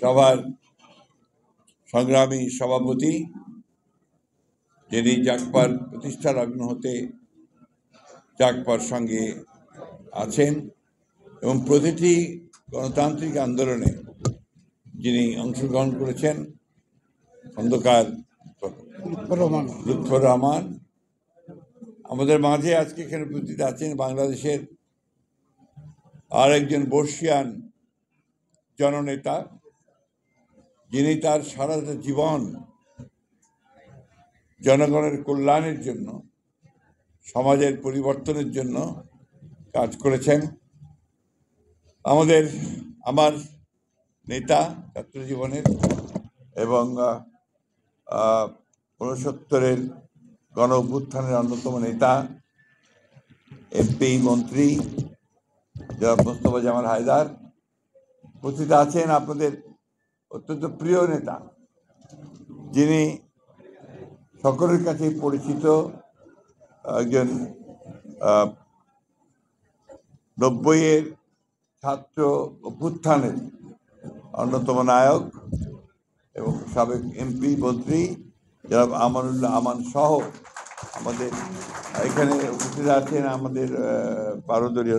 সভার সংগ্রামী সভাপতি, যিনি জাগপার প্রতিষ্ঠা লগ্ন হতে জাগপার সঙ্গে আছেন এবং প্রতিটি গণতান্ত্রিক আন্দোলনে যিনি অংশগ্রহণ করেছেন, খন্দকার লুৎফর রহমান। আমাদের মাঝে আজকে এখানে উপস্থিত আছেন বাংলাদেশের আর একজন বর্ষিয়ান জননেতা, যিনি তার সারাটা জীবন জনগণের কল্যাণের জন্য, সমাজের পরিবর্তনের জন্য কাজ করেছেন। আমার নেতা ছাত্র জীবনের এবং ৬৯-এর গণ অভ্যুত্থানের অন্যতম নেতা, এমপি মন্ত্রী জনাব মোস্তফা জামাল হায়দার। উপস্থিত আছেন আপনাদের অত্যন্ত প্রিয় নেতা, যিনি সকলের কাছে পরিচিত, একজন ৯০-এর ছাত্র অভ্যুত্থানের অন্যতম নায়ক এবং সাবেক এমপি মন্ত্রী জনাব আমানুল্লাহ আমান সহ আমাদের এখানে উপস্থিত আছেন আমাদের পারদলীয়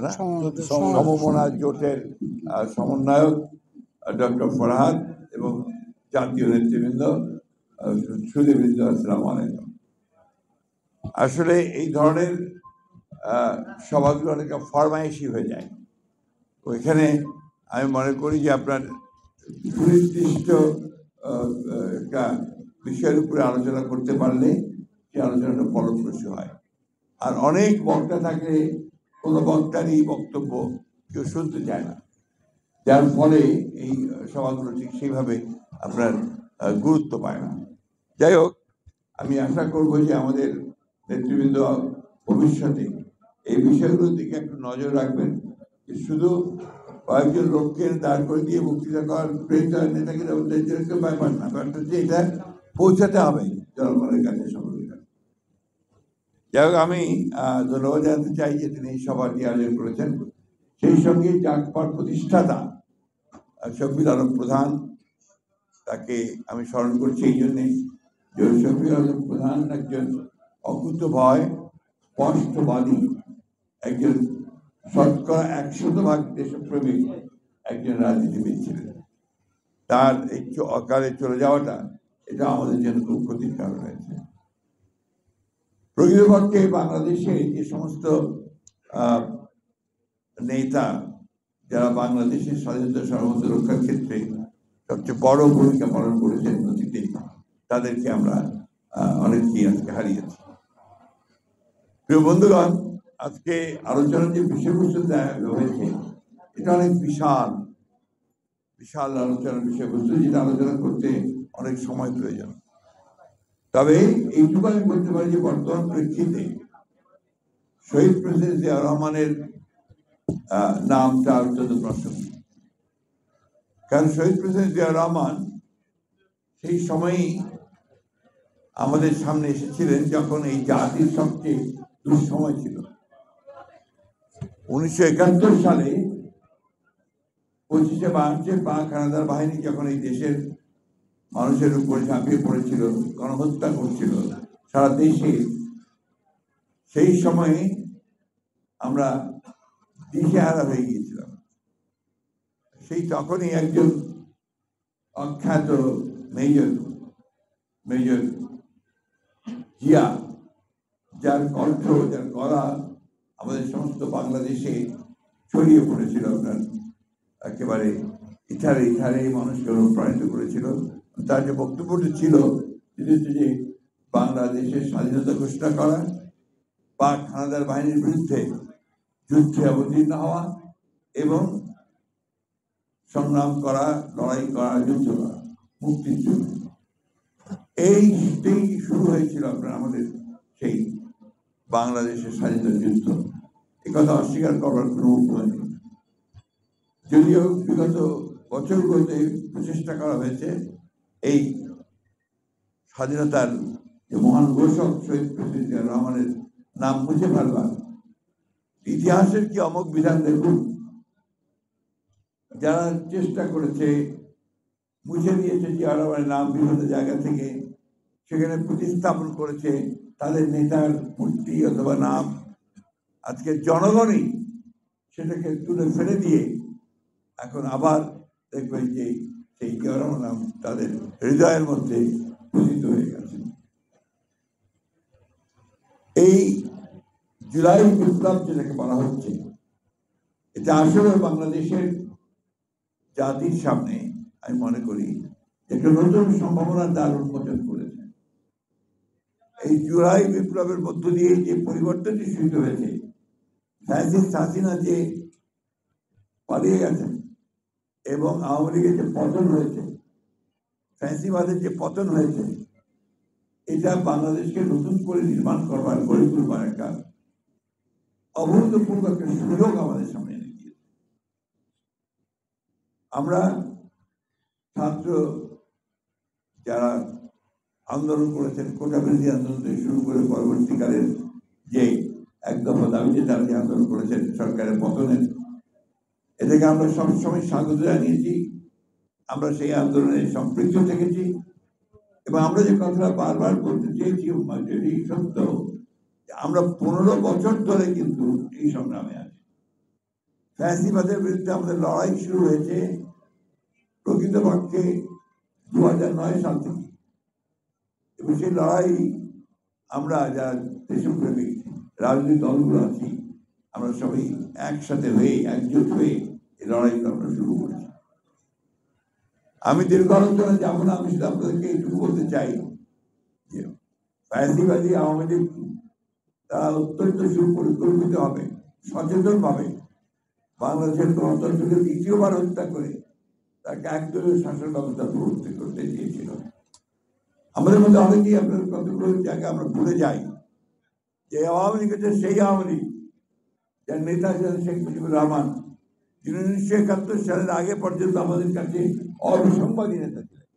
সমমনা জোটের সমন্বয়ক ডক্টর ফরহাদ এবং জাতীয় নেতৃবৃন্দ, সুধীবৃন্দ, আসসালামু আলাইকুম। আসলে এই ধরনের সভাগুলো অনেক ফরমাইশি হয়ে যায়। ওইখানে আমি মনে করি যে আপনার সুনির্দিষ্ট একটা বিষয়ের উপরে আলোচনা করতে পারলে সেই আলোচনাটা ফলপ্রসূ হয়। আর অনেক বক্তা থাকলে কোনো বক্তারই বক্তব্য কেউ শুনতে চায় না, যার ফলে এই সভাগুলো ঠিক সেইভাবে আপনার গুরুত্ব পায় না। যাই হোক, আমি আশা করব যে আমাদের নেতৃবৃন্দ ভবিষ্যতে এই বিষয়গুলোর দিকে একটু নজর রাখবেন। শুধু কয়েকজন লোককে দাঁড় করে দিয়ে বক্তৃতা করার নেতাকে ব্যাপার না, ব্যাপারটা হচ্ছে এটা পৌঁছাতে হবে জনগণের কাছে, সকলের কাছে। যাই হোক, আমি ধন্যবাদ জানাতে চাই যে তিনি এই সভাটি আয়োজন করেছেন। সেই সঙ্গে জাগপার প্রতিষ্ঠাতা শফিউল আলম প্রধান, তাকে আমি স্মরণ করছি এই জন্যে যে শফিউল আলম প্রধান একজন অকুতভয়, স্পষ্টবাদী, একজন 100% দেশপ্রেমিক একজন রাজনীতিবিদ ছিলেন। তার এই অকালে চলে যাওয়াটা এটা আমাদের জন্য খুব ক্ষতির কারণ হয়েছে। প্রকৃতপক্ষে বাংলাদেশে যে সমস্ত নেতা যারা বাংলাদেশের স্বাধীনতা সার্বভৌমত্ব রক্ষার ক্ষেত্রে সবচেয়ে বড় ভূমিকা পালন করেছেন অতীতে, তাদেরকে আমরা অনেককেই আজকে হারিয়েছি। প্রিয় বন্ধুগণ, আজকে আলোচনার যে বিষয়বস্তু হয়েছে এটা অনেক বিশাল বিশাল আলোচনার বিষয়বস্তু, যেটা আলোচনা করতে অনেক সময় প্রয়োজন। তবে এইটুকু আমি বলতে পারি যে বর্তমান প্রেক্ষিতে শহীদ প্রেসিডেন্ট জিয়াউর রহমানের নামটা অত্যন্ত প্রাসঙ্গিক। কারণ শহীদ প্রেসিডেন্ট জিয়াউর রহমান সেই সময়ই আমাদের সামনে এসেছিলেন যখন এই জাতির সবচেয়ে দুঃসময় ছিল। 1971 সালে 25শে মার্চে পাক হানাদার বাহিনী যখন এই দেশের মানুষের উপরে ঝাঁপিয়ে পড়েছিল, গণহত্যা করছিল সারা দেশে, সেই সময়ে আমরা দিশেহারা হয়ে গিয়েছিলাম। সেই তখনই একজন অখ্যাত মেজর জিয়া, যার কণ্ঠ, যার গলা আমাদের সমস্ত বাংলাদেশে ছড়িয়ে পড়েছিল, আপনার একেবারে ইথারে ইথারে মানুষকে অনুপ্রাণিত করেছিল। তার যে বক্তব্যটি ছিল সেটি হচ্ছে যে বাংলাদেশের স্বাধীনতা ঘোষণা করা, পাক হানাদার বাহিনীর বিরুদ্ধে যুদ্ধে অবতীর্ণ হওয়া এবং সংগ্রাম করা, লড়াই করা, যুদ্ধ করা, মুক্তির জন্য। এইটাই শুরু হয়েছিল আপনার আমাদের সেই বাংলাদেশের স্বাধীনতা যুদ্ধ। এ কথা অস্বীকার করার কোনো উপায় নেই। যদিও বিগত বছরগুলোতে প্রচেষ্টা করা হয়েছে এই স্বাধীনতার যে মহান ঘোষক শহীদ প্রেসিডেন্ট জিয়াউর রহমানের নাম মুছে ফেলবার। ইতিহাসের কি অমোঘ বিধান দেখুন। যারা চেষ্টা করেছে মুছে দিয়েছে জিয়া রহমানের নাম বিভিন্ন জায়গা থেকে, সেখানে প্রতিস্থাপন করেছে তাদের নেতার মূর্তি অথবা নাম। আজকে জনগণই সেটাকে তুলে ফেলে দিয়ে এখন আবার দেখবেন যে সেই জিয়া রহমান নাম তাদের হৃদয়ের মধ্যে পূজিত হয়ে গেছে। এই জুলাই বিপ্লব যেটাকে বলা হচ্ছে, এটা আসলে বাংলাদেশের জাতির সামনে আমি মনে করি একটা নতুন সম্ভাবনার দ্বার উন্মোচন করেছে। এই জুলাই বিপ্লবের মধ্য দিয়ে যে পরিবর্তনটি শুরু হয়েছে, ফ্যাসিস্ট হাসিনা যে পালিয়ে গেছেন এবং আওয়ামী লীগের যে পতন হয়েছে, ফ্যাসিবাদের যে পতন হয়েছে, এটা বাংলাদেশকে নতুন করে নির্মাণ করবার, গড়ে তুলবার একটা অভূতপূর্ব একটা সুযোগ আমাদের সামনে এনে দিয়েছে। আমরা ছাত্র যারা আন্দোলন করেছেন, কোটা বিরোধী আন্দোলন থেকে শুরু করে পরবর্তীকালের যে এক দফা দাবিতে তারা যে আন্দোলন করেছেন সরকারের পতনের, এটাকে আমরা সবসময় স্বাগত জানিয়েছি। আমরা সেই আন্দোলনে সম্পৃক্ত থেকেছি এবং আমরা যে কথাটা বারবার বলতে চেয়েছি এটি সত্য, আমরা 15 বছর ধরে কিন্তু এই সংগ্রামে আছি। ফ্যাসিবাদের বিরুদ্ধে আমাদের লড়াই শুরু হয়েছে প্রকৃতপক্ষে 2009 সাল থেকে, এবং সেই লড়াই আমরা যারা দেশপ্রেমিক রাজনৈতিক দলগুলো আছি, আমরা সবাই একসাথে হয়ে, একজোট হয়ে এই লড়াইটা আমরা শুরু করেছি। আমি দীর্ঘ আলোচনা যাবো না, আমি শুধু আপনাদেরকে এইটুকু বলতে চাই যে ফ্যাসিবাদী আওয়ামী লীগ তারা অত্যন্ত সুপরিকল্পিত হবে, সচেতন ভাবে বাংলাদেশের গণতন্ত্রকে দ্বিতীয়বার হত্যা করে তাকে একদলীয় শাসন ব্যবস্থা প্রবর্তন করতে চেয়েছিল। আমাদের মধ্যে অনেকেই আপনার কতগুলো জায়গায় আমরা ভুলে যাই যে আওয়ামী লীগ হচ্ছে সেই আওয়ামী লীগ যার নেতা ছিলেন শেখ মুজিবুর রহমান, যিনি 1971 সালের আগে পর্যন্ত আমাদের কাছে অবিসংবাদী নেতা ছিলেন।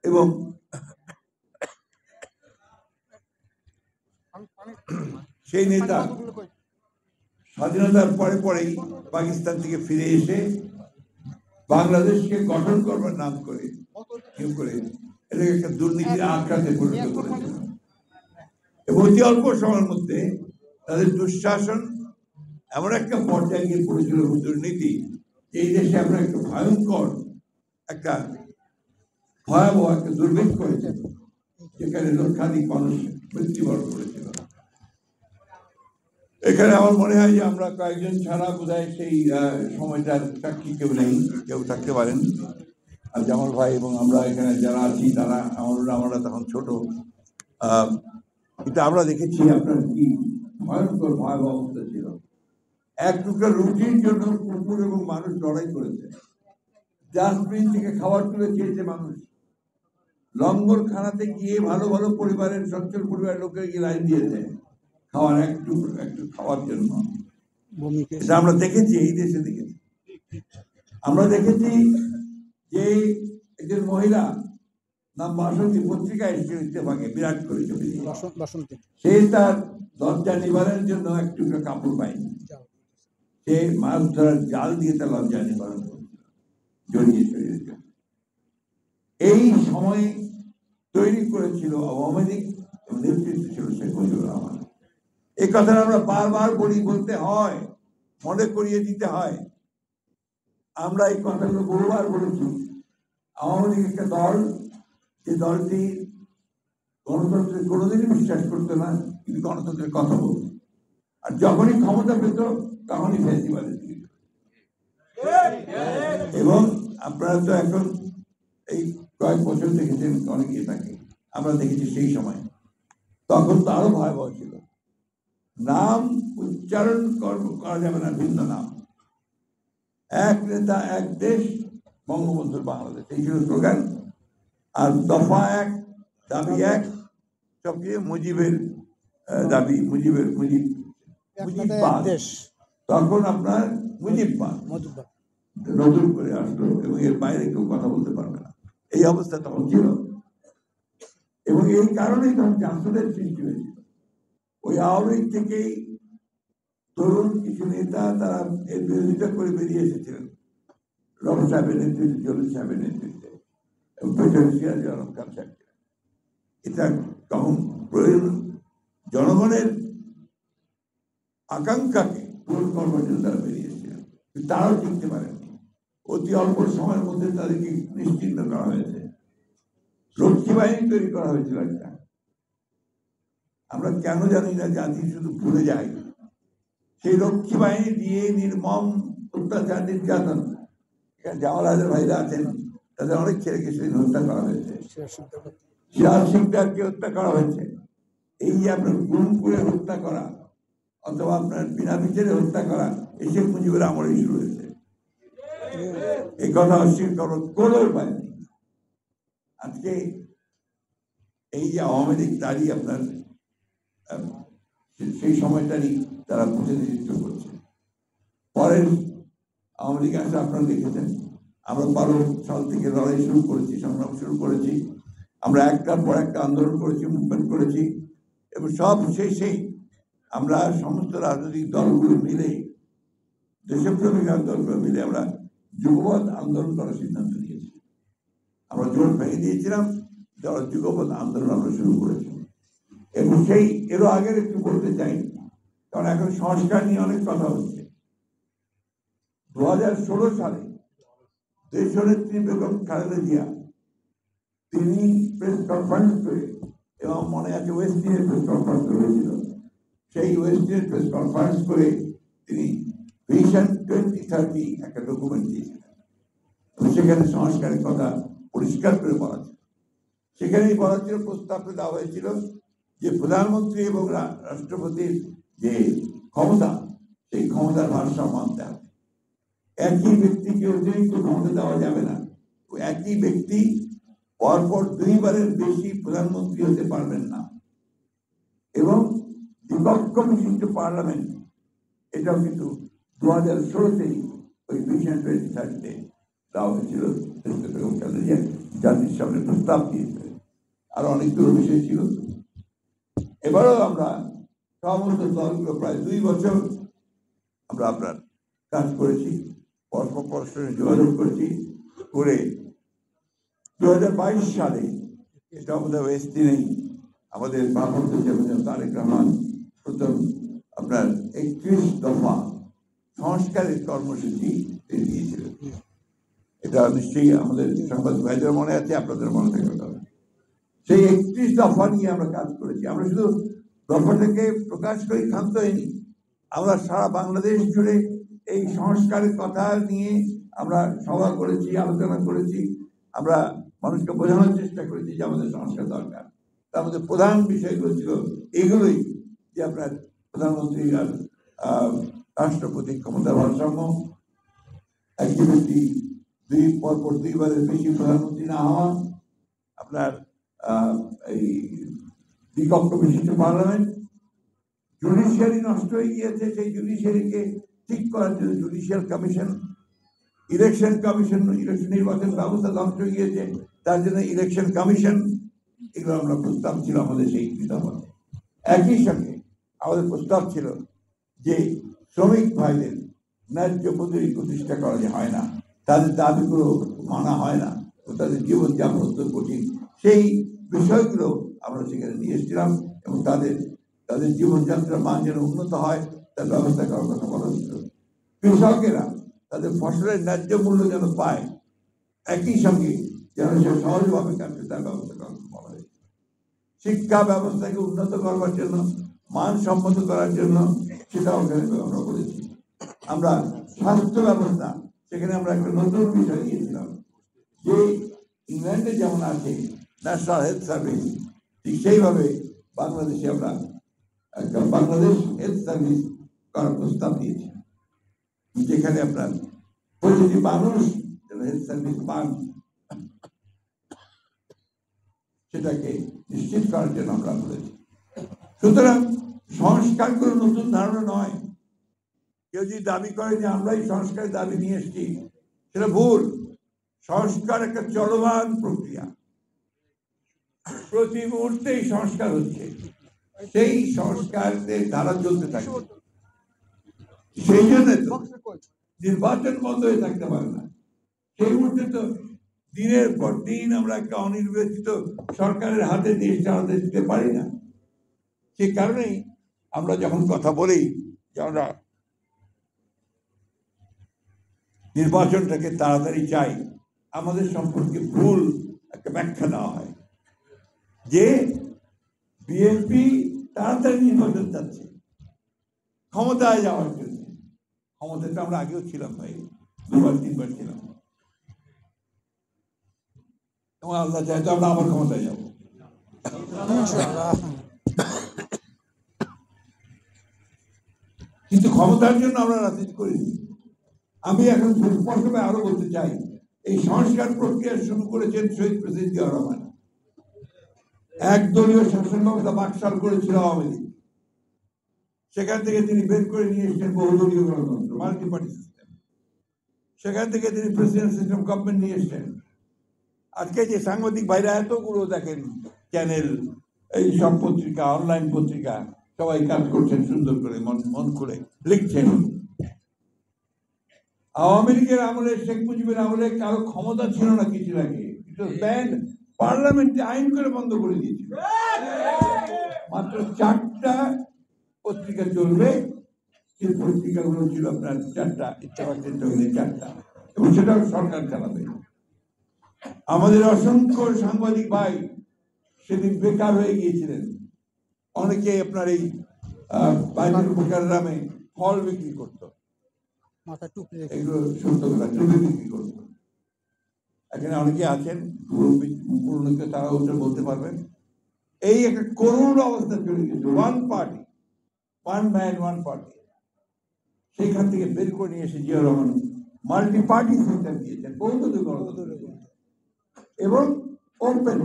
এবং সেই নেতা স্বাধীনতার পরে পরেই পাকিস্তান থেকে ফিরে এসে বাংলাদেশকে গঠন করবার নাম করে কেউ করে এটাকে একটা দুর্নীতির আখড়াতে পরিণত করেছিল। এবং অতি অল্প সময়ের মধ্যে তাদের দুঃশাসন এমন একটা পর্যায়ে গিয়ে পড়েছিল, দুর্নীতি, এই দেশে আমরা একটা ভয়ঙ্কর একটা ভয়াবহ একটা দুর্ভিক্ষ হয়েছে, যেখানে লক্ষাধিক মানুষ মৃত্যুবরণ করেছিল। এখানে আমার মনে হয় যে আমরা কয়েকজন ছাড়া বোধহয় সেই সময়টার সাক্ষী কেউ নেই, কেউ থাকতে পারেন। আর জামাল ভাই এবং আমরা এখানে যারা আছি তারা আমরা তখন ছোট, কিন্তু আমরা দেখেছি আপনার কি ভয়ঙ্কর ভয়াবহ অবস্থা ছিল। এক টুকরা রুটির জন্য কুকুর এবং মানুষ লড়াই করেছে, ডাস্টবিন থেকে খাবার তুলে খেয়েছে মানুষ, লঙ্গর খানাতে গিয়ে ভালো ভালো পরিবারের সচ্ছল পরিবারের লোকের গিয়ে লাইন দিয়েছে খাওয়ার একটু খাওয়ার জন্য। এটা আমরা দেখেছি, এই দেশে দেখেছি। আমরা দেখেছি যে একজন মহিলা নাম বাসন্তী, পত্রিকায় এসেছিল ইত্তেফাকে, বিরাট করেছে, সে তার লজ্জা নিবারণের জন্য একটু কাপড় পায়নি, সে মাছ ধরার জাল দিয়ে তার লজ্জা নিবারণ করেছিল, জড়িয়ে জড়িয়ে। এই সময় তৈরি করেছিল আওয়ামী লীগ, নেতৃত্ব ছিল শেখ মুজিবুর রহমান। এই কথাটা আমরা বারবার বলতে হয়, মনে করিয়ে দিতে হয়। আমরা এই কথাগুলো বহুবার বলেছি। আওয়ামী লীগ একটা দল, যে দলটি গণতন্ত্রের কোনোদিনই বিশ্বাস করতো না, কিন্তু গণতন্ত্রের কথা বলতো, আর যখনই ক্ষমতা পেত তখনই ফ্যাসিবাদের দিকে। এবং আপনারা তো এখন এই কয়েক বছর দেখেছেন অনেকে থাকে, আমরা দেখেছি সেই সময়, তখন তো আরো ভয়াবহ ছিল। নাম উচ্চারণ করা যাবে না, ভিন্ন নাম, এক নেতা এক দেশ, বঙ্গবন্ধুর বাংলাদেশ, এই ছিল স্লোগান। আর দফা এক, দাবি এক, সবচেয়ে মুজিবের দাবি, মুজিববাদ। তখন আপনার মুজিববাদ নতুন করে আসলো এবং এর বাইরে কেউ কথা বলতে পারবে না, এই অবস্থা তখন ছিল। এবং এই কারণেই তখন জাসদের সৃষ্টি হয়েছিল। ওই আওয়ামী লীগ থেকেই তরুণ কিছু নেতা তারা এর বিরোধিতা করে বেরিয়ে এসেছিলেন, রব সাহেবের নেতৃত্বে, জলিল সাহেবের নেতৃত্বে এবং পেছনে সিরাজুল আলম খান সাহেব। এটা তখন প্রয়োজন জনগণের আকাঙ্ক্ষাকে পূরণ করবার জন্য তারা বেরিয়েছিলেন, তারাও টিকতে পারেননি। অতি অল্প সময়ের মধ্যে তাদেরকে নিশ্চিহ্ন করা হয়েছে। রক্ষী বাহিনী তৈরি করা হয়েছিল একটা। আমরা কেন জানি না, জাতি শুধু ভুলে যায়। সেই রক্ষী বাহিনী দিয়ে নির্মম অত্যাচার, নির্যাতন, জামাল হায়দার ভাইরা আছেন, তাদের অনেক ছেলেকে সেদিন হত্যা করা হয়েছে। সিরাজ সিকদারকে হত্যা করা হয়েছে। এই যে আপনার গুরুমপুরে হত্যা করা অথবা আপনার বিনা বিচারে হত্যা করা, এই শেখ মুজিবের আমলেই শুরু হয়েছে। এই কথা অস্বীকার করার কোনো উপায় নেই। আজকে এই যে আওয়ামী লীগ, তারই আপনার সেই সময়টারই তারা প্রতিনিধিত্ব করছে। পরের আওয়ামী লীগ আসলে আপনারা দেখেছেন, আমরা 12 সাল থেকে লড়াই শুরু করেছি, সংগ্রাম শুরু করেছি। আমরা একটার পর একটা আন্দোলন করেছি, মুভমেন্ট করেছি এবং সব শেষেই আমরা সমস্ত রাজনৈতিক দলগুলো মিলে, দেশপ্রেমিক দলগুলো মিলে আমরা যুগপৎ আন্দোলন করার সিদ্ধান্ত নিয়েছি। আমরা জোট ভেঙে দিয়েছিলাম, যুগপৎ আন্দোলন আমরা শুরু করেছি। এবং সেই এরও আগের একটু বলতে চাই, কারণ এখন সংস্কার নিয়ে অনেক কথা হচ্ছে। 2016 সালে দেশনেত্রী বেগম খালেদা জিয়া তিনি প্রেস কনফারেন্স করে, এবং মনে আছে ওয়েস্টিনের প্রেস কনফারেন্স হয়েছিল, সেই ওয়েস্টিনের প্রেস কনফারেন্স করে তিনি ভিশন 2030 একটা ডকুমেন্ট দিয়েছিলেন। সেখানে সংস্কারের কথা পরিষ্কার করে বলা ছিল। সেখানেই বলা ছিল, প্রস্তাবটা দেওয়া হয়েছিল যে প্রধানমন্ত্রী এবং রাষ্ট্রপতির যে ক্ষমতা, সেই ক্ষমতার ভারসাম্য আনতে হবে। একই ব্যক্তিকে অতিরিক্ত ক্ষমতা দেওয়া যাবে না। একই ব্যক্তি পরপর 2 বারের বেশি প্রধানমন্ত্রী হতে পারবেন না। এবং বিপক্ষ বিশিষ্ট পার্লামেন্ট, এটাও কিন্তু 2016তেই ওই ভিশন 2030-তে দেওয়া হয়েছিল। জাতির সামনে প্রস্তাব দিয়েছে, আর অনেকগুলো বিষয় ছিল। এবারও আমরা সমস্ত দলগুলো প্রায় 2 বছর আমরা আপনার কাজ করেছি, পরস্পর যোগাযোগ করেছি করে 2022 সালে, এটা আমাদের ওয়েস্ট নেই, আমাদের ভারপ্রাপ্ত চেয়ারম্যান তারেক রহমান প্রথম আপনার 31 দফা সংস্কারের কর্মসূচি দিয়েছিলেন। এটা নিশ্চয়ই আমাদের সাংবাদিক ভাইদের মনে আছে, আপনাদের মনে থাকার কথা। সেই 31 দফা নিয়ে আমরা কাজ করেছি। আমরা শুধু দফাটাকে প্রকাশ করে ক্ষান্ত হয়নি, আমরা সারা বাংলাদেশ জুড়ে এই সংস্কারের কথা নিয়ে আমরা সভা করেছি, আলোচনা করেছি। আমরা মানুষকে বোঝানোর চেষ্টা করেছি যে আমাদের সংস্কার দরকার। তার মধ্যে প্রধান বিষয়গুলো ছিল এগুলোই, যে আপনার প্রধানমন্ত্রী আর রাষ্ট্রপতি ক্ষমতার ভারসাম্য, একই ব্যক্তি পরপর 2 বারের বেশি প্রধানমন্ত্রী না হওয়া, আপনার এই বিপক্ষ বিশিষ্ট পার্লামেন্ট, জুডিশিয়ারি নষ্ট হয়ে গিয়েছে, সেই জুডিশিয়ারিকে ঠিক করার জন্য judicial commission, election commission, election নির্বাচন ব্যবস্থা ধ্বংস হয়ে গিয়েছে, তার জন্য ইলেকশন কমিশন, এগুলো আমরা প্রস্তাব ছিল আমাদের সেই দফাতে। একই সঙ্গে আমাদের প্রস্তাব ছিল যে শ্রমিক ভাইদের ন্যায্য মজুরি প্রতিষ্ঠা করা যে হয় না, তাদের দাবিগুলো মানা হয় না, ও তাদের জীবনযাপন অত্যন্ত কঠিন, সেই বিষয়গুলো আমরা সেখানে নিয়ে এসেছিলাম এবং তাদের জীবনযাত্রার মান যেন উন্নত হয় তার ব্যবস্থা করার কথা বলা হয়েছিল। কৃষকেরা তাদের ফসলের ন্যায্য মূল্য যেন পায়, একই সঙ্গে যেন সে সহজভাবে কাটতে তার ব্যবস্থা করার কথা বলা হয়েছে। শিক্ষা ব্যবস্থাকে উন্নত করবার জন্য, মানসম্মত করার জন্য, সেটাও আমরা করেছি। আমরা স্বাস্থ্য ব্যবস্থা, সেখানে আমরা একটা নতুন বিষয় দিয়েছিলাম যে ইংল্যান্ডে যেমন আছে ন্যাশনাল হেলথ সার্ভিস, ঠিক সেইভাবে বাংলাদেশে আমরা একটা বাংলাদেশ হেলথ সার্ভিস করার প্রস্তাব দিয়েছি, যেখানে আপনার প্রতিটি মানুষ হেলথ সার্ভিস পান, সেটাকে নিশ্চিত করার জন্য আমরা বলেছি। সুতরাং সংস্কারগুলো নতুন ধারণা নয়। কেউ যদি দাবি করে যে আমরাই সংস্কারের দাবি নিয়ে এসেছি, সেটা ভুল। সংস্কার একটা চলমান প্রক্রিয়া, প্রতি মুহূর্তেই সংস্কার হচ্ছে, সেই সংস্কারের ধারা চলতে থাকবে। সেই জন্য নির্বাচন বন্ধ হয়ে থাকতে পারে না। সেই মুহূর্তে তো দিনের পর দিন আমরা একটা অনির্বাচিত সরকারের হাতে দেশ চালাতে দিতে পারি না। সে কারণেই আমরা যখন কথা বলি যে আমরা নির্বাচনটাকে তাড়াতাড়ি চাই, আমাদের সম্পর্কে ভুল একটা ব্যাখ্যা দেওয়া হয় যে বিএনপি তাড়াতাড়ি নির্বাচন চাচ্ছে ক্ষমতায় যাওয়ার জন্য। ক্ষমতায় তো আমরা আগেও ছিলাম ভাই, 2-3বার ছিলাম, এবং আল্লাহ চাই তো আমরা আবার ক্ষমতায় যাবো। কিন্তু ক্ষমতার জন্য আমরা রাজনীতি করিনি। আমি এখন স্পষ্টভাবে আরো বলতে চাই, এই সংস্কার প্রক্রিয়া শুরু করেছেন শহীদ প্রেসিডেন্ট জিয়াউর রহমান। একদলীয় শাসন ব্যবস্থা বাকশাল করেছিল আওয়ামী লীগ, সেখান থেকে তিনি বের করে নিয়ে এসেছেন বহুদলীয় গণতন্ত্র, মাল্টি পার্টি সিস্টেম। সেখান থেকে তিনি প্রেসিডেন্ট সিস্টেম গভর্নমেন্ট নিয়ে এসেছেন। আজকে যে সাংবাদিক ভাইরা এতগুলো দেখেন চ্যানেল, এই সব পত্রিকা, অনলাইন পত্রিকা, সবাই কাজ করছেন সুন্দর করে, মন খুলে লিখছেন। আওয়ামী লীগের আমলে, শেখ মুজিবের আমলে কারো ক্ষমতা ছিল না কিছু আগে, পার্লামেন্টে আইন করে বন্ধ করে দিয়েছিল। মাত্র 4টা পত্রিকা চলবে, সেই পত্রিকাগুলো ছিল আপনার 4টা, ইত্তেফাক 4টা, এবং সেটাও সরকার চালাবে। আমাদের অসংখ্য সাংবাদিক ভাই সেদিন বেকার হয়ে গিয়েছিলেন। অনেকে আপনার এই বাইরের উপকার নামে ফল বিক্রি করতো, এগুলো সত্য কথা, টুপি বিক্রি করতো। এখানে অনেকে আছেন পুরনো, তারা ওটা বলতে পারবেন। এই একটা করুণ অবস্থা চলে গেছে, one party, one man one party. সেইখান থেকে বের করে নিয়ে এসে Ziaur Rahman multi party system দিয়েছেন, বহুদলীয় গণতন্ত্র, এবং ওপেন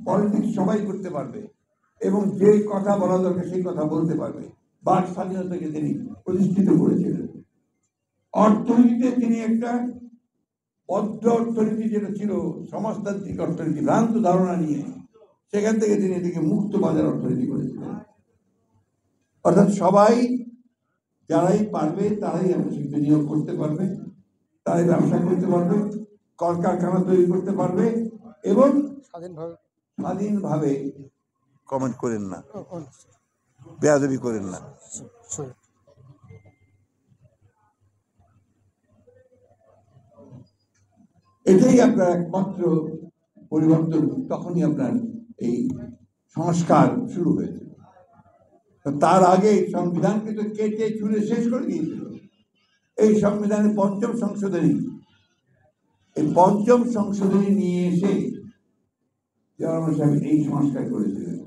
পলিটিক্স সবাই করতে পারবে, এবং যে কথা বলা দরকার সেই কথা বলতে পারবে। বাক স্বাধীনতাকে তিনি প্রতিষ্ঠিত করেছিলেন। অর্থনীতিতে তিনি একটা বদ্ধ অর্থনীতি যেটা ছিল সমাজতান্ত্রিক অর্থনীতি, ভ্রান্ত ধারণা নিয়ে সেখান থেকে তিনি এটিকে মুক্ত বাজার অর্থনীতি করেছিলেন। অর্থাৎ সবাই, যারাই পারবে তারাই বিনিয়োগ করতে পারবে, তারাই ব্যবসা করতে পারবে, কলকারখানা তৈরি করতে পারবে, এবং স্বাধীনভাবে কমেন্ট করেন না, বেয়াদবি করেন না। এটাই আপনার একমাত্র পরিবর্তন। তখনই আপনার এই সংস্কার শুরু হয়েছে। তার আগে সংবিধানকে তো কেটে চুরে শেষ করে দিয়েছিল। এই সংবিধানের 5ম সংশোধনী, এই 5ম সংশোধনী নিয়ে এসে জিয়াউর রহমান সাহেব এই সংস্কার করেছিলেন।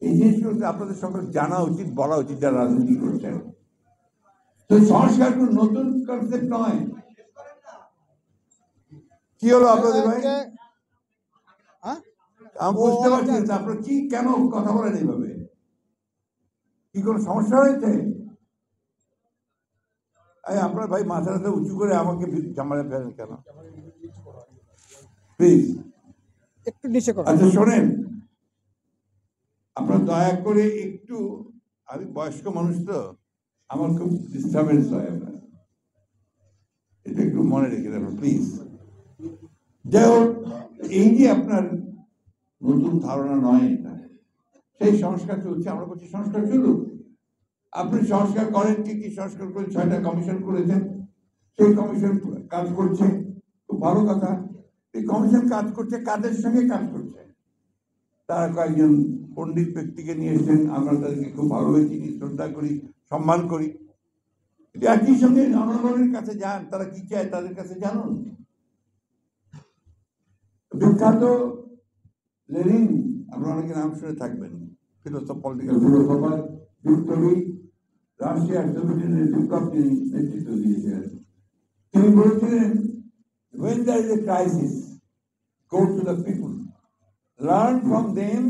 এই জিনিসগুলো আপনাদের সকল জানা উচিত, বলা উচিত যারা রাজনীতি করছেন। তো সংস্কার কোনো নতুন কনসেপ্ট নয়। কি হলো আপনাদের ভাই? আমি বুঝতে পারছি না আপনারা কি, কেন কথা বলেন এইভাবে? কি কোনো সমস্যা হয়েছে? আপনার ভাই মাথাটা উঁচু করে আমাকে ঝামেলা ফেলেন কেন? প্লিজ একটু নিচে করুন। আচ্ছা শোনেন, আপনারা দয়া করে একটু, আমি বয়স্ক মানুষ তো, আমার খুব ডিস্টার্বেন্স হয়, আপনার এটা একটু মনে রেখে দেবেন প্লিজ। যাই হোক, এই যে আপনার নতুন ধারণা নয় এটা, সেই সংস্কার চলছে, আমরা বলছি সংস্কার চলুক। আপনি সংস্কার করেন, কি সংস্কার করে 6টা কমিশন করেছেন, সেই কমিশন কাজ করছে, খুব ভালো কথা। এই কমিশন কাজ করছে, কাদের সঙ্গে কাজ করছে? তারা কয়েকজন পণ্ডিত ব্যক্তিকে নিয়ে এসেছেন, আমরা তাদেরকে খুব ভালোভাবে চিনি, শ্রদ্ধা করি, সম্মান করি। একই সঙ্গে জনগণের কাছে যান, তারা কি চায় তাদের কাছে জানুন। বিখ্যাত লেনিন, আপনারা অনেকে নাম শুনে থাকবেন, ফিলোসফার, পলিটিক্যাল ফিলোসফার, বিপ্লবী, রাশিয়ার সোভিয়েত বিপ্লব তিনি নেতৃত্ব দিয়েছিলেন। তিনি বলেছিলেন, when there is a crisis, go to the people, learn from them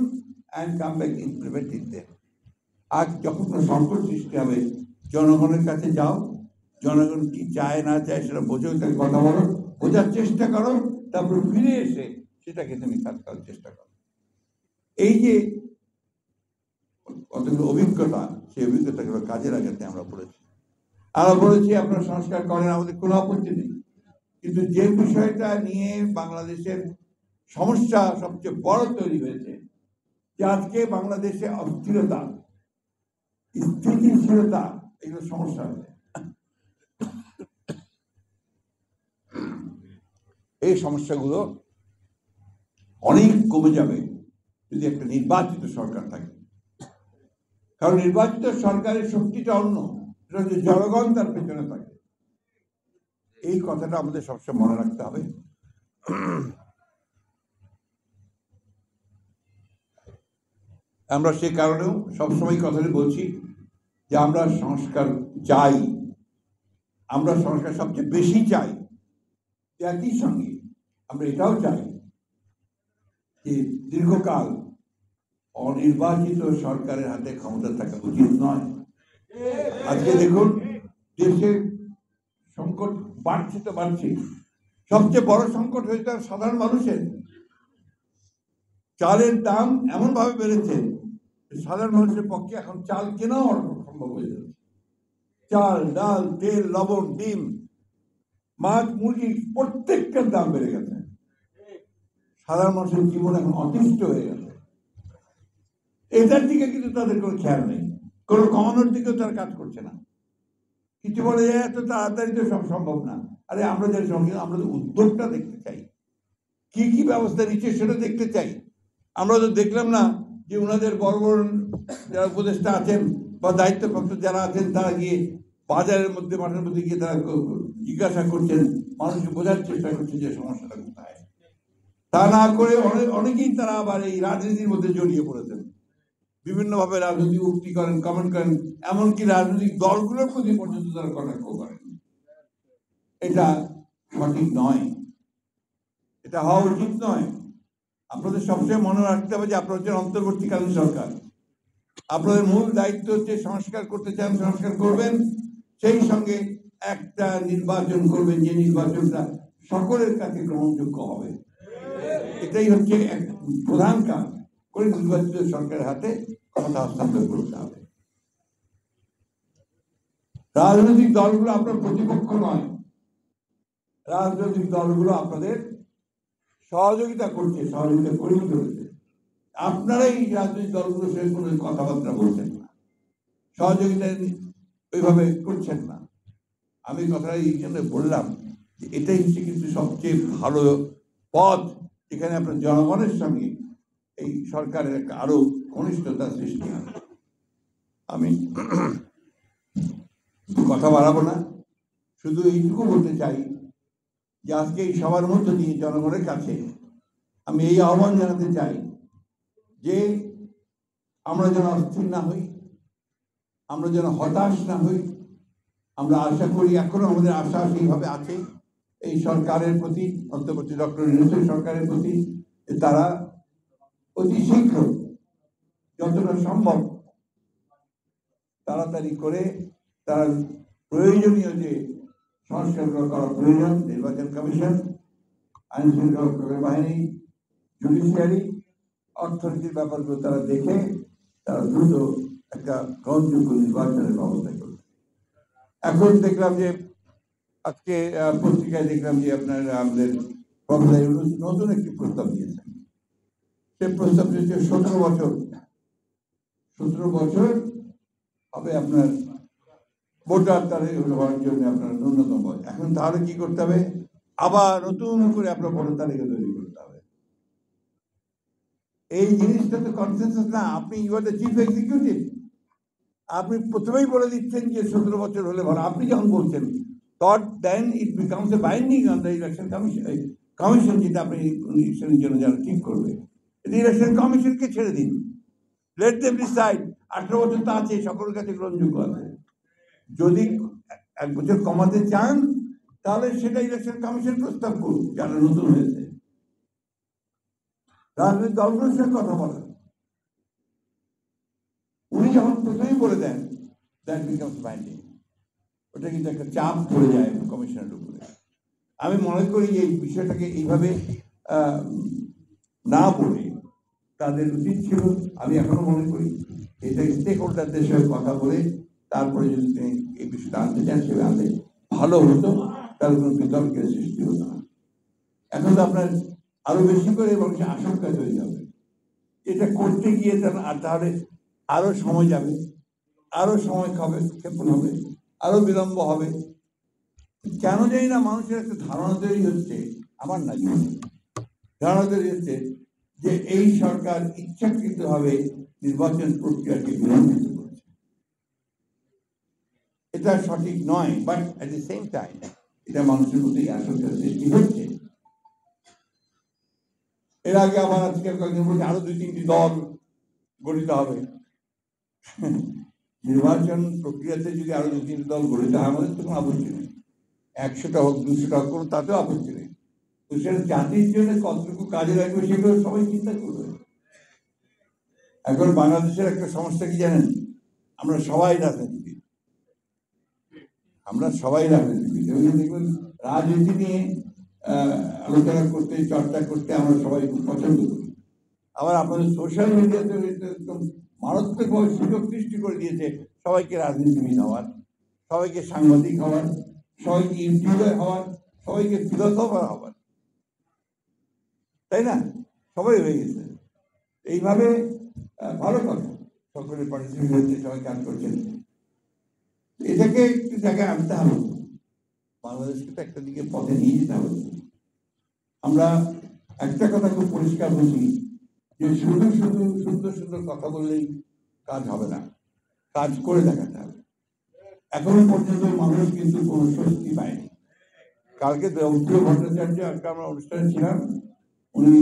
and come back and prevent them. আজ যখন কোনো সংকট সৃষ্টি হবে, জনগণের কাছে যাও, জনগণ কি চায় না চায় সেটা বোঝো, তাকে কথা বলো, বোঝার চেষ্টা করো, তারপর ফিরে এসে সেটাকে তুমি কাজ করার চেষ্টা করো। এই যে কতগুলো অভিজ্ঞতা, সেই অভিজ্ঞতাগুলো কাজে লাগাতে আমরা বলেছি। আপনারা সংস্কার করেন, আমাদের কোনো আপত্তি নেই। কিন্তু যে বিষয়টা নিয়ে বাংলাদেশের সমস্যা সবচেয়ে বড় তৈরি হয়েছে যে আজকে বাংলাদেশে অস্থিরতা, স্থিতিশীলতা, এগুলো সমস্যা হচ্ছে। এই সমস্যাগুলো অনেক কমে যাবে যদি একটা নির্বাচিত সরকার থাকে। কারণ নির্বাচিত সরকারের শক্তিটা অন্য, সেটা হচ্ছে জনগণ তার পেছনে থাকে। এই কথাটা আমাদের সবসময় মনে রাখতে হবে। আমরা সে কারণেও সবসময় কথাটি বলছি যে আমরা সংস্কার চাই, আমরা সংস্কার সবচেয়ে বেশি চাই। একই সঙ্গে আমরা এটাও চাই যে দীর্ঘকাল অনির্বাচিত সরকারের হাতে ক্ষমতা থাকা উচিত নয়। আজকে দেখুন দেশের সংকট বাড়ছে তো বাড়ছে, সবচেয়ে বড় সংকট হয়েছে সাধারণ মানুষের। চালের দাম এমন ভাবে বেড়েছে সাধারণ মানুষের পক্ষে এখন চাল কেনাও সম্ভব হয়ে যাচ্ছে। চাল, ডাল, তেল, লবণ, ডিম, মাছ, মুরগি প্রত্যেকটার দাম বেড়ে গেছে। সাধারণ মানুষের জীবন এখন অতিষ্ঠ হয়ে গেছে। এটার দিকে কিন্তু তাদের কোনো খেয়াল নেই, কোনো কমানোর দিকেও তারা কাজ করছে না। কিছু বলে এত তাড়াতাড়ি তো সব সম্ভব না। আরে আমরা যারা সঙ্গে আমরা তো উদ্যোগটা দেখতে চাই, কি কি ব্যবস্থা নিচ্ছে সেটা দেখতে চাই। আমরা তো দেখলাম না যে ওনাদের বড় বড় যারা উপদেষ্টা আছেন বা দায়িত্বপ্রাপ্ত যারা আছেন তারা গিয়ে বাজারের মধ্যে, মাঠের মধ্যে গিয়ে তারা জিজ্ঞাসা করছেন, মানুষকে বোঝার চেষ্টা করছেন যে সমস্যাটা কোথায়। তা না করে অনেকেই তারা আবার এই রাজনীতির মধ্যে জড়িয়ে পড়েছেন, বিভিন্নভাবে রাজনৈতিক উক্তি করেন, কমেন্ট করেন, এমনকি রাজনৈতিক দলগুলোর প্রতি পর্যন্ত তারা কটাক্ষ করেন। এটা সঠিক নয়, এটা হওয়া উচিত নয়। আপনাদের সবসময় মনে রাখতে হবে যে আপনারা হচ্ছেন অন্তর্বর্তীকালীন সরকার। আপনাদের মূল দায়িত্ব হচ্ছে সংস্কার করতে চান, সংস্কার করবেন, সেই সঙ্গে একটা নির্বাচন করবেন যে নির্বাচনটা সকলের কাছে গ্রহণযোগ্য হবে। এটাই হচ্ছে এক প্রধান কাজ করে নির্বাচিত সরকারের হাতে ক্ষমতা হস্তান্তর করতে হবে। রাজনৈতিক দলগুলো আপনার প্রতিপক্ষ নয়, রাজনৈতিক দলগুলো আপনাদের সহযোগিতা করছে, সহযোগিতা করেই চলেছে। আপনারাই রাজনৈতিক দলগুলোর সঙ্গে কোনো কথাবার্তা বলছেন না, সহযোগিতা ওইভাবে করছেন না। আমি কথাটা এই জন্য বললাম যে এটাই হচ্ছে কিন্তু সবচেয়ে ভালো পথ, যেখানে আপনার জনগণের সঙ্গে এই সরকারের একটা আরো ঘনিষ্ঠতা সৃষ্টি হবে। আমি কথা বাড়াবো না, শুধু এইটুকু বলতে চাই যে আজকে এই সবার মধ্য দিয়ে জনগণের কাছে আমি এই আহ্বান জানাতে চাই যে আমরা যেন অস্থির না হই, আমরা যেন হতাশ না হই। আমরা আশা করি, এখনো আমাদের আশা সেইভাবে আছে এই সরকারের প্রতি, অন্তর্বর্তী ডক্টর ইউনূসের সরকারের প্রতি, তারা অতি শীঘ্র যতটা সম্ভব তাড়াতাড়ি করে তার প্রয়োজনীয় যে সংস্কারগুলো করা প্রয়োজন, নির্বাচন কমিশন, আইন শৃঙ্খলা বাহিনী, জুডিশিয়ারি, অর্থনীতির ব্যাপারগুলো তারা দেখে তারা দ্রুত একটা গ্রহণযোগ্য নির্বাচনের ব্যবস্থা করবে। এখন দেখলাম যে আজকে পত্রিকায় দেখলাম যে আপনার আমাদের প্রফেসর ইউনূস নতুন একটি প্রস্তাব দিয়েছেন। সে প্রস্তাব হচ্ছে 17 বছর হবে আপনার ভোটার তালিকা হওয়ার জন্য আপনার ন্যূনতম বয়স। এখন তাহলে কি করতে হবে, আবার নতুন করে আপনার ভোটার তালিকা তৈরি করতে হবে। এই জিনিসটা তো কনসেনসাস না। আপনি you are the chief executive, আপনি প্রথমেই বলে দিচ্ছেন যে 17 বছর হলে ভালো। আপনি যখন বলছেন then it becomes a binding on the election commission, যেটা আপনি ইলেকশনের জন্য যারা ঠিক করবে, ইলেকশন কমিশনকে ছেড়ে দিন, লেট দেম ডিসাইড। 18 বছর তো আছে, সকলের কাছে গ্রহণযোগ্য আছে। যদি 1 বছর কমাতে চান তাহলে সেটা ইলেকশন কমিশন প্রস্তাব করুন, যারা নতুন হয়েছে। রাজনৈতিক দলগুলোর সঙ্গে কথা বলেন। উনি যখন প্রথমেই বলে দেন দ্যাট বিকামস বাইন্ডিং, ওটা কিন্তু একটা চাপ পড়ে যায় কমিশনের উপরে। আমি মনে করি এই বিষয়টাকে এইভাবে না বলে তাদের উচিত ছিল, আমি এখনো মনে করি, এটা স্টেক হোল্ডারদের সঙ্গে কথা বলে তারপরে যদি তিনি এই বিষয়টা আনতে চান সেভাবে আনলে ভালো হতো। তার কোনো বিতর্কের সৃষ্টি হতো না। এখন তো আপনার আরো বেশি করে মানুষের আশঙ্কা তৈরি হবে, এটা করতে গিয়ে তাহলে আরো সময় যাবে, আরো সময় ক্ষেপণ হবে, আরো বিলম্ব হবে। কেন জানি না মানুষের একটা ধারণা তৈরি হচ্ছে, আমার না ধারণা তৈরি হচ্ছে যে এই সরকার ইচ্ছাকৃতভাবে নির্বাচন প্রক্রিয়াকে বিলম্বিত করছে। এটা সঠিক নয়, but at the same time এটা মানুষের মধ্যে আশঙ্কার সৃষ্টি হচ্ছে। এর আগে আবার আজকে কয়েকদিন বলছে আরো 2-3টি দল গঠিত হবে। নির্বাচন প্রক্রিয়াতে যদি আরো 2-3টি দল গঠিত হয় আমাদের তো কোনো আপত্তি নেই, 100টা হোক 200টা হোক, কোনো তাতেও আপত্তি নেই। তো সেটা জাতির জন্য কতটুকু কাজে লাগবে সেগুলো সবাই চিন্তা করবে। এখন বাংলাদেশের একটা সমস্যা কি জানেন, আমরা সবাই রাজনীতিবিদ, দেখবেন রাজনীতি নিয়ে আলোচনা করতে, চর্চা করতে আমরা সবাই খুব পছন্দ করি। আবার আপনাদের সোশ্যাল মিডিয়াতে একদম মারাত্মকভাবে সুযোগ সৃষ্টি করে দিয়েছে সবাইকে রাজনীতিবিদ হওয়ার, সবাইকে সাংবাদিক হওয়ার, সবাইকে ইউটিউবার হওয়ার, সবাইকে ফিলোসফার হওয়ার, তাই না? সবাই হয়ে গেছে এইভাবে। ভালো কথা, সকলের পার্টিসিপেট হয়েছে, সবাই কাজ করছেন। এটাকে একটু জায়গায় আনতে হবে, বাংলাদেশকে তো একটা দিকে পথে নিয়ে যেতে হবে। আমরা একটা কথা খুব পরিষ্কার বুঝি যে শুধু শুধু সুন্দর সুন্দর কথা বললেই কাজ হবে না, কাজ করে দেখাতে হবে। এখনো পর্যন্ত মানুষ কিন্তু কোনো স্বস্তি পায়নি। কালকে উত্তর ভট্টাচার্য আজকে আমরা অনুষ্ঠানে ছিলাম, উনি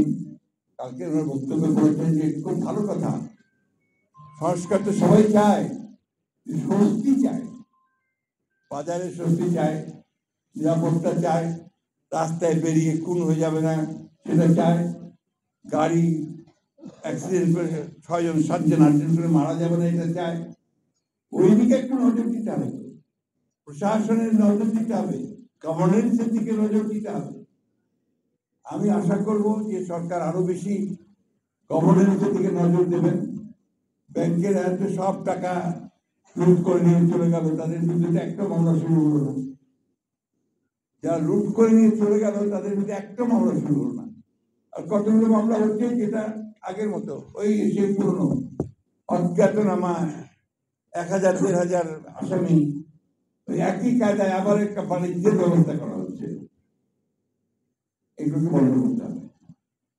কালকে ওনার বক্তব্য বলেছেন যে খুব ভালো কথা, সংস্কার তো সবাই চায়, স্বস্তি চায়, বাজারে স্বস্তি চায়, নিরাপত্তা চায়, রাস্তায় বেরিয়ে খুন হয়ে যাবে না সেটা চায়, গাড়ি অ্যাক্সিডেন্ট করে 6 জন 7 জন 8 জন করে মারা যাবে না এটা চায়। ওই দিকে একটু নজর দিতে হবে, প্রশাসনের নজর দিতে হবে, গভর্নেন্সের দিকে নজর দিতে হবে। আমি আশা করব যে সরকার আরো বেশি গভর্নেন্সের দিকে নজর দেবেন। ব্যাংকের এত সব টাকা লুট করে নিয়ে চলে গেল, তাদের বিরুদ্ধে একটা মামলা শুরু হলো না। যারা লুট করে নিয়ে চলে গেল তাদের বিরুদ্ধে একটা মামলা শুরু হলো না। আর কতগুলো মামলা হচ্ছে যেটা আগের মতো ওই সে পুরনো অজ্ঞাতনামা 1000-1500 আসামি, ওই একই কায়দায় আবার একটা বাণিজ্যের ব্যবস্থা করা হচ্ছে। এগুলোকে বন্ধ করতে হবে।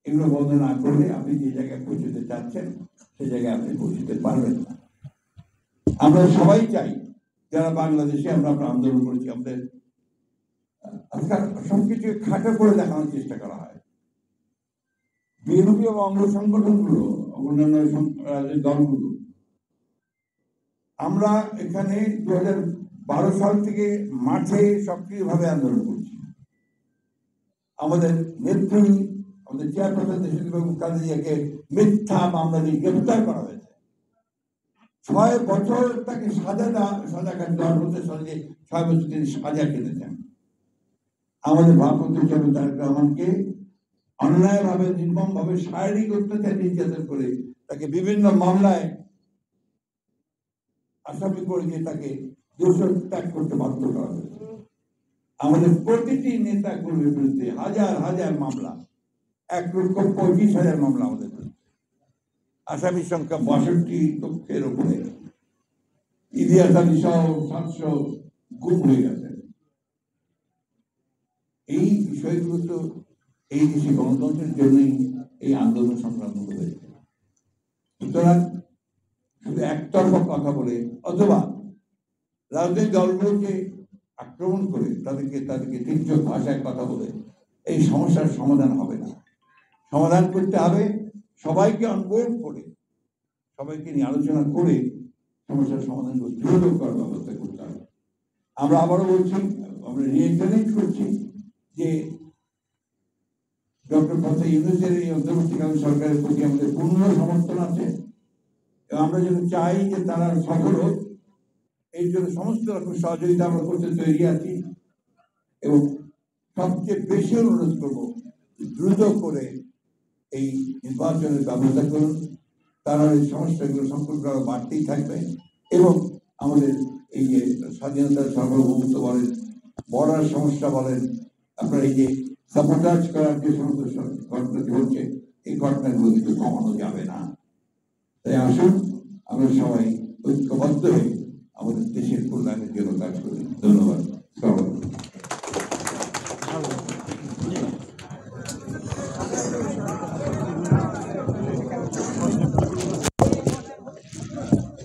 এগুলো বন্ধ না করলে আপনি যে জায়গায় পৌঁছতে চাচ্ছেন সেই জায়গায় আপনি পৌঁছতে পারবেন না। আমরা সবাই চাই, যারা বাংলাদেশে আমরা আন্দোলন করেছি, আমাদের আজকাল সবকিছু খাটো করে দেখানোর চেষ্টা করা হয়। বিএনপি এবং অঙ্গ সংগঠনগুলো, অন্যান্য দলগুলো, আমরা এখানে 2012 সাল থেকে মাঠে সক্রিয়ভাবে আন্দোলন করছি। আমাদের নেত্রী, আমাদের চেয়ারপারসন দেশবাবু কাদিয়াকে মিথ্যা মামলা দিয়ে গ্রেফতার করা হয়েছে। 6 বছর তাকে সাজা দেওয়ার মধ্যে 6 বছর তিনি সাজা কেটেছেন। আমাদের ভারপ্রাপ্ত চেয়ারম্যান তারেক রহমানকে অন্যায়ভাবে, নির্মমভাবে, শারীরিক অত্যাচার নির্যাতন করে তাকে বিভিন্ন মামলায় আসামি করে দিয়ে তাকে দোষ ত্যাগ করতে বাধ্য করা হয়েছে। আমাদের প্রতিটি নেতা কর্মীর বিরুদ্ধে হাজার হাজার মামলা, 1,25,000 মামলা আমাদের বিরুদ্ধে, আসামির সংখ্যা 62 উপরে। ইলিয়াস আলী সহ 700 গুম হয়ে গেছে। এই বিষয়গুলো তো এই দেশে গণতন্ত্রের জন্যই এই আন্দোলন সংগ্রাম হয়েছে। সুতরাং শুধু একতরফা কথা বলে অথবা রাজনৈতিক দলগুলোকে আক্রমণ করে তাদেরকে তির্যক ভাষায় কথা বলে এই সমস্যার সমাধান হবে না। সমাধান করতে হবে সবাইকে অনবোর্ড করে, সবাইকে নিয়ে আলোচনা করে সমস্যার সমাধান দ্রুত করার ব্যবস্থা করতে হবে। আমরা আবারও বলছি, আমরা রিএক্টারেট করছি যে ডক্টর প্রফেসর ইউনূসের এই অন্তর্বর্তীকালীন সরকারের প্রতি আমাদের পূর্ণ সমর্থন আছে এবং আমরা যেন চাই যে তারা সফল হোক, এই জন্য সমস্ত রকম সহযোগিতা আমরা করতে তৈরি আছি। এবং সবচেয়ে বেশি অনুরোধ করবো দ্রুত করে এই নির্বাচনের ব্যবস্থা করুন, তারা এই সমস্যাগুলো সম্পর্কে আরো বাড়তেই থাকবে এবং আমাদের এই যে স্বাধীনতার সার্বভৌমত্ব বলেন, বর্ডার সমস্যা বলেন, আপনার এই যে সাবোটাজ করার যে সমস্ত ঘটনাটি হচ্ছে, এই ঘটনাগুলো কিন্তু কমানো যাবে না। তাই আসুন আমরা সবাই ঐক্যবদ্ধ হয়ে আমাদের দেশের কল্যাণের জন্য কাজ করি। ধন্যবাদ।